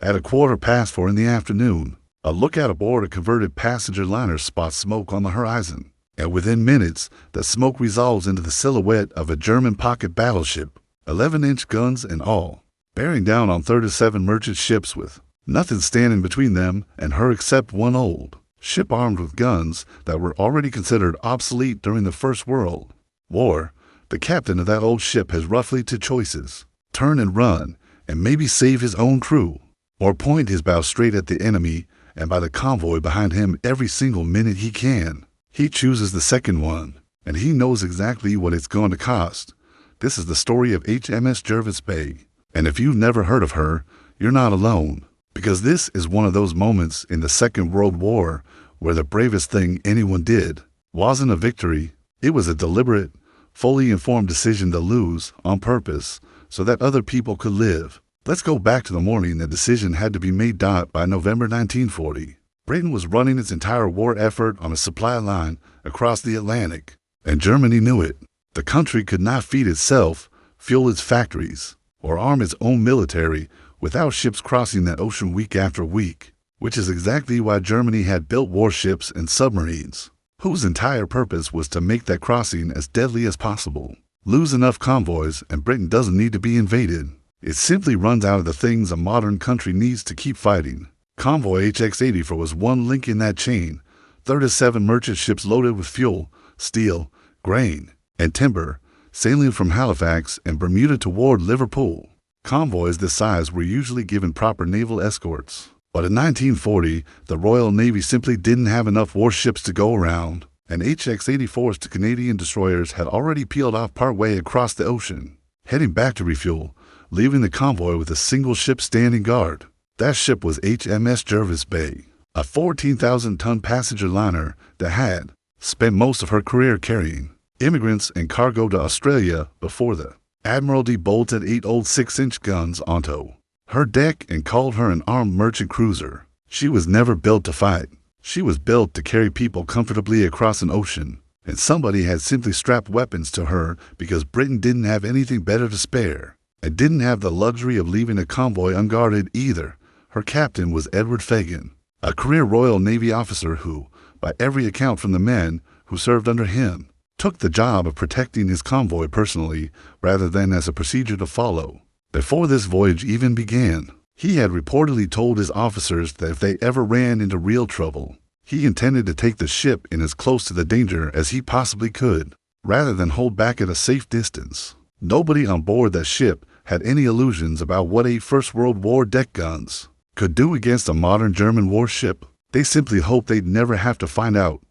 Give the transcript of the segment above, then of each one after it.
At 4:15 in the afternoon, a lookout aboard a converted passenger liner spots smoke on the horizon, and within minutes, the smoke resolves into the silhouette of a German pocket battleship, 11-inch guns and all, bearing down on 37 merchant ships with nothing standing between them and her except one old ship armed with guns that were already considered obsolete during the First World War. The captain of that old ship has roughly two choices: turn and run, and maybe save his own crew, or point his bow straight at the enemy and by the convoy behind him every single minute he can. He chooses the second one, and he knows exactly what it's going to cost. This is the story of HMS Jervis Bay, and if you've never heard of her, you're not alone, because this is one of those moments in the Second World War where the bravest thing anyone did wasn't a victory. It was a deliberate, fully informed decision to lose on purpose so that other people could live. Let's go back to the morning the decision had to be made. By November 1940, Britain was running its entire war effort on a supply line across the Atlantic, and Germany knew it. The country could not feed itself, fuel its factories, or arm its own military without ships crossing that ocean week after week, which is exactly why Germany had built warships and submarines, whose entire purpose was to make that crossing as deadly as possible. Lose enough convoys and Britain doesn't need to be invaded. It simply runs out of the things a modern country needs to keep fighting. Convoy HX-84 was one link in that chain. 37 merchant ships loaded with fuel, steel, grain, and timber, sailing from Halifax and Bermuda toward Liverpool. Convoys this size were usually given proper naval escorts, but in 1940, the Royal Navy simply didn't have enough warships to go around, and HX-84s to Canadian destroyers had already peeled off partway across the ocean, heading back to refuel, leaving the convoy with a single ship standing guard. That ship was HMS Jervis Bay, a 14,000-ton passenger liner that had spent most of her career carrying immigrants and cargo to Australia before the Admiralty bolted 8 old 6-inch guns onto her deck and called her an armed merchant cruiser. She was never built to fight. She was built to carry people comfortably across an ocean, and somebody had simply strapped weapons to her because Britain didn't have anything better to spare, and didn't have the luxury of leaving a convoy unguarded either. Her captain was Edward Fagan, a career Royal Navy officer who, by every account from the men who served under him, took the job of protecting his convoy personally rather than as a procedure to follow. Before this voyage even began, he had reportedly told his officers that if they ever ran into real trouble, he intended to take the ship in as close to the danger as he possibly could, rather than hold back at a safe distance. Nobody on board that ship had any illusions about what 8 First World War deck guns could do against a modern German warship. They simply hoped they'd never have to find out.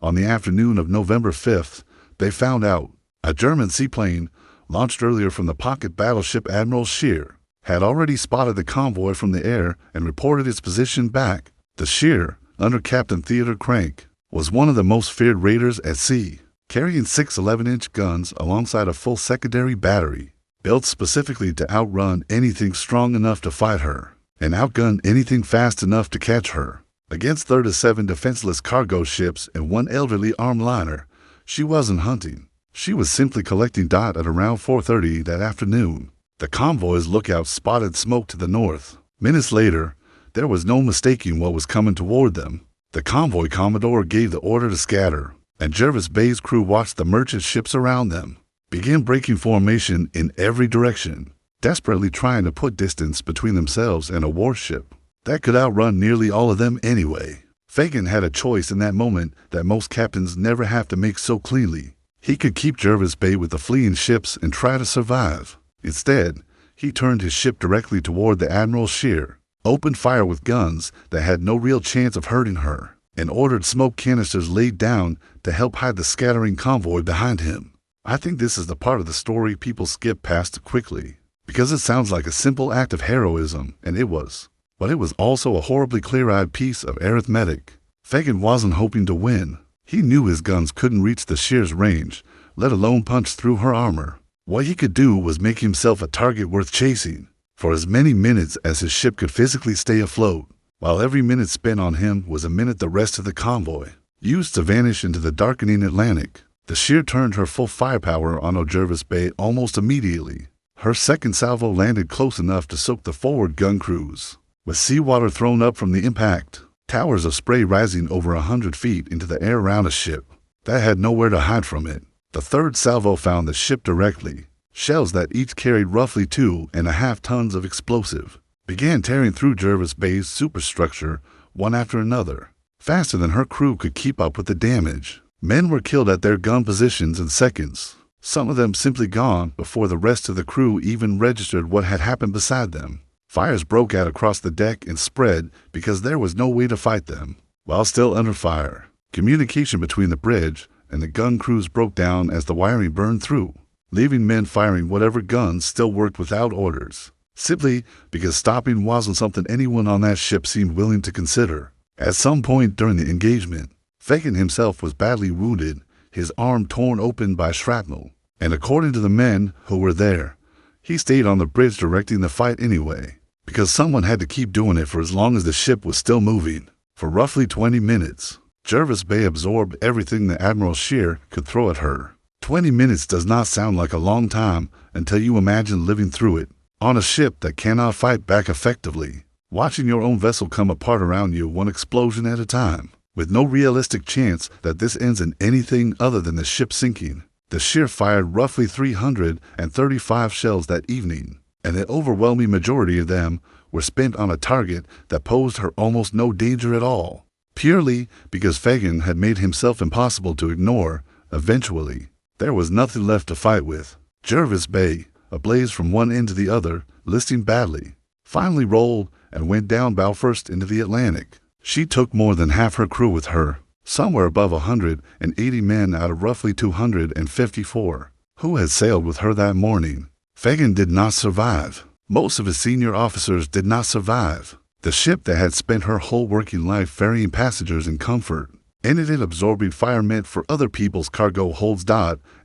On the afternoon of November 5th, they found out. A German seaplane, launched earlier from the pocket battleship Admiral Scheer, had already spotted the convoy from the air and reported its position back. The Scheer, under Captain Theodor Crank, was one of the most feared raiders at sea, carrying 6 11-inch guns alongside a full secondary battery, built specifically to outrun anything strong enough to fight her, and outgun anything fast enough to catch her. Against 37 defenseless cargo ships and one elderly armed liner, she wasn't hunting. She was simply collecting dot at around 4:30 that afternoon. The convoy's lookout spotted smoke to the north. Minutes later, there was no mistaking what was coming toward them. The convoy commodore gave the order to scatter, and Jervis Bay's crew watched the merchant ships around them begin breaking formation in every direction, desperately trying to put distance between themselves and a warship that could outrun nearly all of them anyway. Fagan had a choice in that moment that most captains never have to make so cleanly. He could keep Jervis Bay with the fleeing ships and try to survive. Instead, he turned his ship directly toward the Admiral Scheer, opened fire with guns that had no real chance of hurting her, and ordered smoke canisters laid down to help hide the scattering convoy behind him. I think this is the part of the story people skip past quickly, because it sounds like a simple act of heroism, and it was. But it was also a horribly clear-eyed piece of arithmetic. Fagan wasn't hoping to win. He knew his guns couldn't reach the Scheer's range, let alone punch through her armor. What he could do was make himself a target worth chasing for as many minutes as his ship could physically stay afloat, while every minute spent on him was a minute the rest of the convoy used to vanish into the darkening Atlantic. The Scheer turned her full firepower on Jervis Bay almost immediately. Her second salvo landed close enough to soak the forward gun crews, with seawater thrown up from the impact, towers of spray rising over 100 feet into the air around a ship that had nowhere to hide from it. The third salvo found the ship directly. Shells that each carried roughly 2.5 tons of explosive began tearing through Jervis Bay's superstructure one after another, faster than her crew could keep up with the damage. Men were killed at their gun positions in seconds, some of them simply gone before the rest of the crew even registered what had happened beside them. Fires broke out across the deck and spread because there was no way to fight them. While still under fire, communication between the bridge and the gun crews broke down as the wiring burned through, leaving men firing whatever guns still worked without orders, simply because stopping wasn't something anyone on that ship seemed willing to consider. At some point during the engagement, Fagin himself was badly wounded, his arm torn open by shrapnel, and according to the men who were there, he stayed on the bridge directing the fight anyway, because someone had to keep doing it for as long as the ship was still moving. For roughly 20 minutes, Jervis Bay absorbed everything the Admiral Scheer could throw at her. 20 minutes does not sound like a long time until you imagine living through it on a ship that cannot fight back effectively, watching your own vessel come apart around you one explosion at a time, with no realistic chance that this ends in anything other than the ship sinking. The Scheer fired roughly 335 shells that evening, and the overwhelming majority of them were spent on a target that posed her almost no danger at all, purely because Fagin had made himself impossible to ignore. Eventually, there was nothing left to fight with. Jervis Bay, ablaze from one end to the other, listing badly, finally rolled and went down bow first into the Atlantic. She took more than half her crew with her, somewhere above 180 men out of roughly 254, who had sailed with her that morning. Fagin did not survive. Most of his senior officers did not survive. The ship that had spent her whole working life ferrying passengers in comfort ended in absorbing fire meant for other people's cargo holds.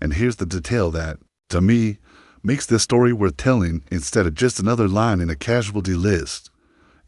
And here's the detail that, to me, makes this story worth telling instead of just another line in a casualty list.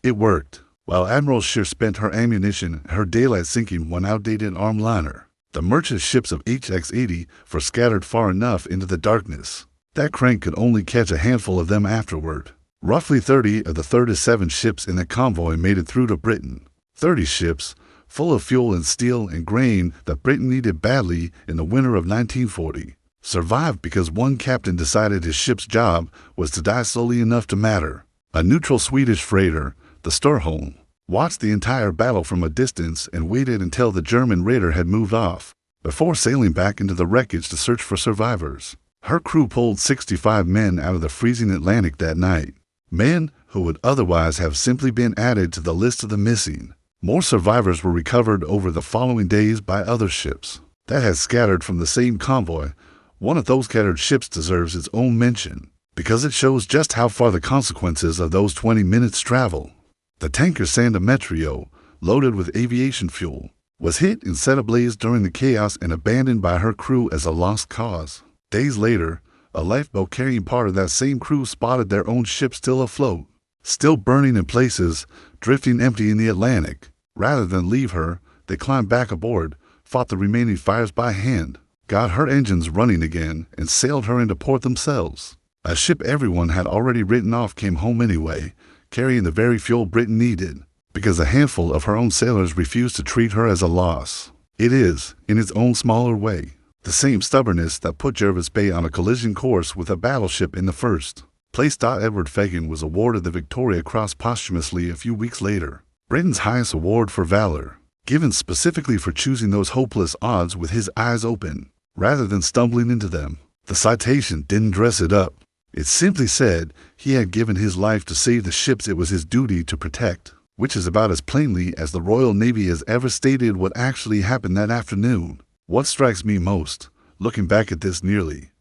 It worked. While Admiral Scheer spent her ammunition and her daylight sinking one outdated armed liner, the merchant ships of HX-80 were scattered far enough into the darkness that Crank could only catch a handful of them afterward. Roughly 30 of the 37 ships in the convoy made it through to Britain. 30 ships, full of fuel and steel and grain that Britain needed badly in the winter of 1940, survived because one captain decided his ship's job was to die slowly enough to matter. A neutral Swedish freighter, the Storholm, watched the entire battle from a distance and waited until the German raider had moved off, before sailing back into the wreckage to search for survivors. Her crew pulled 65 men out of the freezing Atlantic that night, men who would otherwise have simply been added to the list of the missing. More survivors were recovered over the following days by other ships that had scattered from the same convoy. One of those scattered ships deserves its own mention, because it shows just how far the consequences of those 20 minutes travel. The tanker Santa Metrio, loaded with aviation fuel, was hit and set ablaze during the chaos and abandoned by her crew as a lost cause. Days later, a lifeboat carrying part of that same crew spotted their own ship still afloat, still burning in places, drifting empty in the Atlantic. Rather than leave her, they climbed back aboard, fought the remaining fires by hand, got her engines running again, and sailed her into port themselves. A ship everyone had already written off came home anyway, carrying the very fuel Britain needed, because a handful of her own sailors refused to treat her as a loss. It is, in its own smaller way, the same stubbornness that put Jervis Bay on a collision course with a battleship in the first place. Edward Fagin was awarded the Victoria Cross posthumously a few weeks later, Britain's highest award for valor, given specifically for choosing those hopeless odds with his eyes open, rather than stumbling into them. The citation didn't dress it up. It simply said he had given his life to save the ships it was his duty to protect, which is about as plainly as the Royal Navy has ever stated what actually happened that afternoon. What strikes me most, looking back at this nearly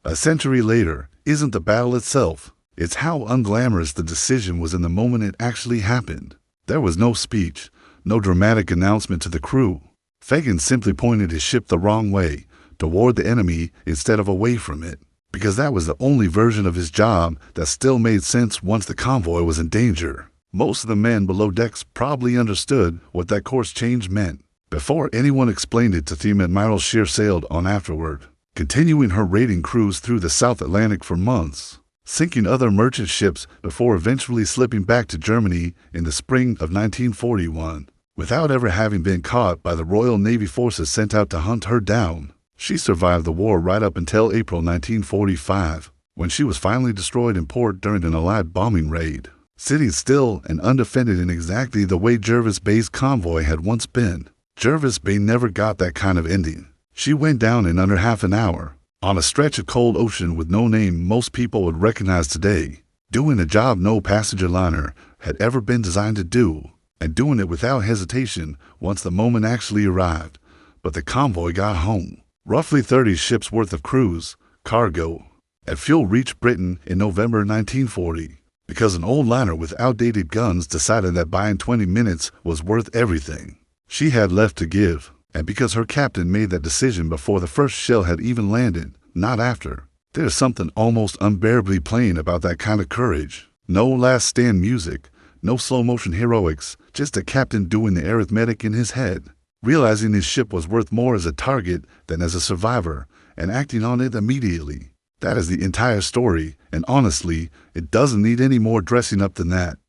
a century later, isn't the battle itself. It's how unglamorous the decision was in the moment it actually happened. There was no speech, no dramatic announcement to the crew. Fagin simply pointed his ship the wrong way, toward the enemy instead of away from it, because that was the only version of his job that still made sense once the convoy was in danger. Most of the men below decks probably understood what that course change meant before anyone explained it to them. Admiral Scheer sailed on afterward, continuing her raiding cruise through the South Atlantic for months, sinking other merchant ships before eventually slipping back to Germany in the spring of 1941. Without ever having been caught by the Royal Navy forces sent out to hunt her down, she survived the war right up until April 1945, when she was finally destroyed in port during an Allied bombing raid. Sitting still and undefended in exactly the way Jervis Bay's convoy had once been, Jervis Bay never got that kind of ending. She went down in under half an hour, on a stretch of cold ocean with no name most people would recognize today, doing a job no passenger liner had ever been designed to do, and doing it without hesitation once the moment actually arrived. But the convoy got home. Roughly 30 ships worth of crews, cargo, and fuel reached Britain in November 1940, because an old liner with outdated guns decided that buying 20 minutes was worth everything she had left to give, and because her captain made that decision before the first shell had even landed, not after. There's something almost unbearably plain about that kind of courage. No last stand music, no slow-motion heroics, just a captain doing the arithmetic in his head, realizing his ship was worth more as a target than as a survivor, and acting on it immediately. That is the entire story, and honestly, it doesn't need any more dressing up than that.